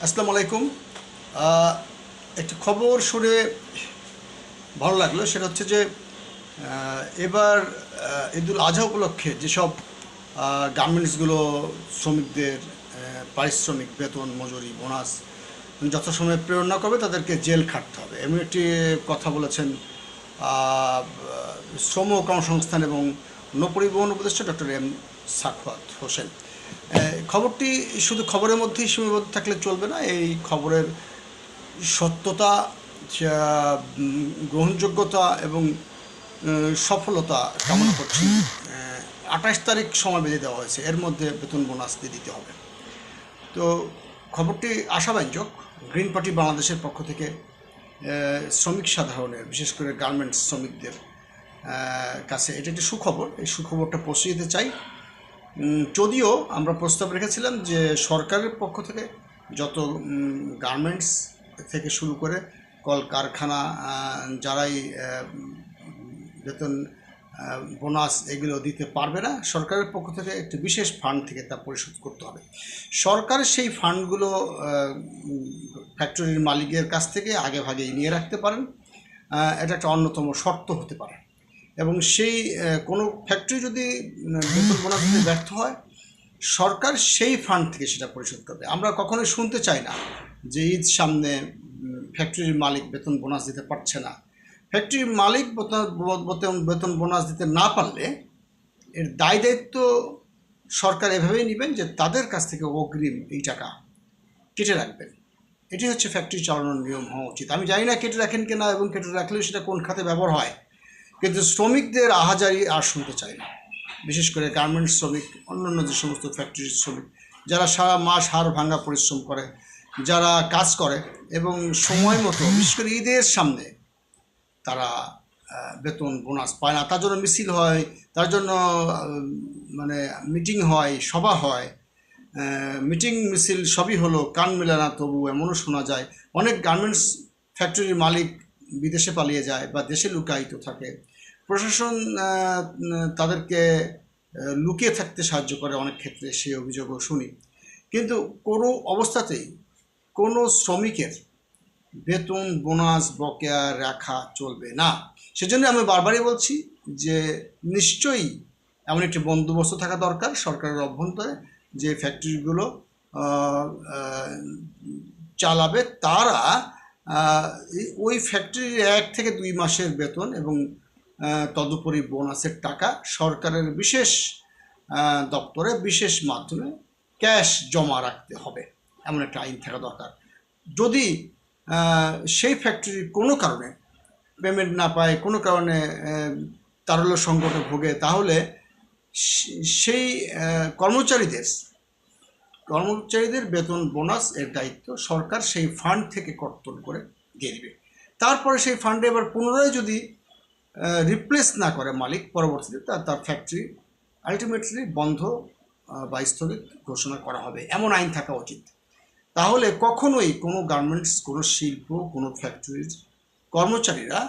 আসসালামু আলাইকুম। একটি খবর শুনে ভালো লাগলো, সেটা হচ্ছে যে এবার ঈদুল আজহা উপলক্ষে যেসব গার্মেন্টসগুলো শ্রমিকদের পারিশ্রমিক, বেতন, মজুরি, বোনাস যথাসময়ে প্রেরণ না করবে তাদেরকে জেল খাটতে হবে, এমন একটি কথা বলেছেন আহ, শ্রম ও কর্মসংস্থান এবং নৌপরিবহন উপদেষ্টা ডক্টর এম সাখাওয়াত হোসেন। খবরটি শুধু খবরের মধ্যেই সীমাবদ্ধ থাকলে চলবে না, এই খবরের সত্যতা, গ্রহণযোগ্যতা এবং সফলতা কামনা করছি। 28 তারিখ সময় বেঁধে দেওয়া হয়েছে, এর মধ্যে বেতন বোনাস দিয়ে দিতে হবে। তো খবরটি আশাব্যঞ্জক। গ্রিন পার্টি বাংলাদেশের পক্ষ থেকে শ্রমিক সাধারণের, বিশেষ করে গার্মেন্টস শ্রমিকদের কাছে এটা একটি সুখবর। এই সুখবরটা পৌঁছে দিতে চাই। যদিও আমরা প্রস্তাব রেখেছিলাম যে সরকারের পক্ষ থেকে যত গার্মেন্টস থেকে শুরু করে কলকারখানা, যারাই বেতন, বোনাস এগুলো দিতে পারবে না, সরকারের পক্ষ থেকে একটি বিশেষ ফান্ড থেকে তা পরিশোধ করতে হবে। সরকার সেই ফান্ডগুলো ফ্যাক্টরির মালিকের কাছ থেকে আগে ভাগেই নিয়ে রাখতে পারেন, এটা একটা অন্যতম শর্ত হতে পারে। এবং সেই কোনো ফ্যাক্টরি যদি বেতন বোনাস দিতে ব্যর্থ হয়, সরকার সেই ফান্ড থেকে সেটা পরিশোধ করবে। আমরা কখনোই শুনতে চাই না যে ঈদ সামনে ফ্যাক্টরির মালিক বেতন বোনাস দিতে পারছে না। ফ্যাক্টরির মালিক বেতন বোনাস দিতে না পারলে এর দায় দায়িত্ব সরকার এভাবেই নেবেন যে তাদের কাছ থেকে অগ্রিম এই টাকা কেটে রাখবেন। এটি হচ্ছে ফ্যাক্টরি চালানোর নিয়ম হওয়া উচিত। আমি জানি না কেটে রাখেন কিনা এবং কেটে রাখলেও সেটা কোন খাতে ব্যবহার হয়, কিন্তু শ্রমিকদের আহাজারি আর শুনতে চাই না। বিশেষ করে গার্মেন্টস শ্রমিক, অন্যান্য যে সমস্ত ফ্যাক্টরির শ্রমিক, যারা সারা মাস হাড় ভাঙা পরিশ্রম করে, যারা কাজ করে এবং সময় মতো, বিশেষ করে ঈদের সামনে তারা বেতন বোনাস পায় না, তার জন্য মিছিল হয়, তার জন্য মানে মিটিং হয়, সভা হয়, মিটিং মিছিল সবই হলো, কান মেলে না, তবু এমনও শোনা যায় অনেক গার্মেন্টস ফ্যাক্টরির মালিক বিদেশে পালিয়ে যায় বা দেশে লুকায়িত থাকে। প্রশাসন তাদেরকে লুকিয়ে থাকতে সাহায্য করে অনেক ক্ষেত্রে, সেই অভিযোগও শুনি। কিন্তু কোনো অবস্থাতেই কোনো শ্রমিকের বেতন বোনাস বকেয়া রাখা চলবে না। সেজন্য আমি বারবারই বলছি যে নিশ্চয়ই এমন একটি বন্দোবস্ত থাকা দরকার সরকারের অভ্যন্তরে, যে ফ্যাক্টরিগুলো চালাবে তারা ওই ফ্যাক্টরির 1 থেকে 2 মাসের বেতন এবং তদুপরি বোনাসের টাকা সরকারের বিশেষ দপ্তরে, বিশেষ মাধ্যমে ক্যাশ জমা রাখতে হবে, এমন একটা আইন থাকা দরকার। যদি সেই ফ্যাক্টরি কোনো কারণে পেমেন্ট না পায়, কোনো কারণে তারল্য সংকটে ভোগে, তাহলে সেই কর্মচারীদের বেতন বোনাস এর দায়িত্ব সরকার সেই ফান্ড থেকে কর্তন করে দিয়ে দেবে। তারপরে সেই ফান্ডে এবার পুনরায় যদি রিপ্লেস না করে মালিক, পরবর্তীতে তার ফ্যাক্টরি আলটিমেটলি বন্ধ বা স্থগিত ঘোষণা করা হবে, এমন আইন থাকা উচিত। তাহলে কখনোই কোনো গার্মেন্টস, কোনো শিল্প, কোনো ফ্যাক্টরির কর্মচারীরা,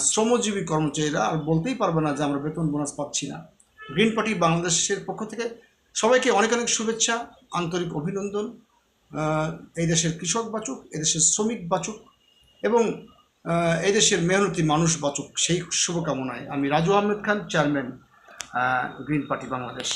শ্রমজীবী কর্মচারীরা আর বলতেই পারবে না যে আমরা বেতন বোনাস পাচ্ছি না। গ্রিন পার্টি বাংলাদেশের পক্ষ থেকে সবাইকে অনেক অনেক শুভেচ্ছা, আন্তরিক অভিনন্দন। এই দেশের কৃষক বাঁচুক, এদেশের শ্রমিক বাঁচুক এবং এই দেশের মেহনতি মানুষ বাঁচুক, সেই শুভকামনায় আমি Raju Ahmed Khan, chairman, green party Bangladesh.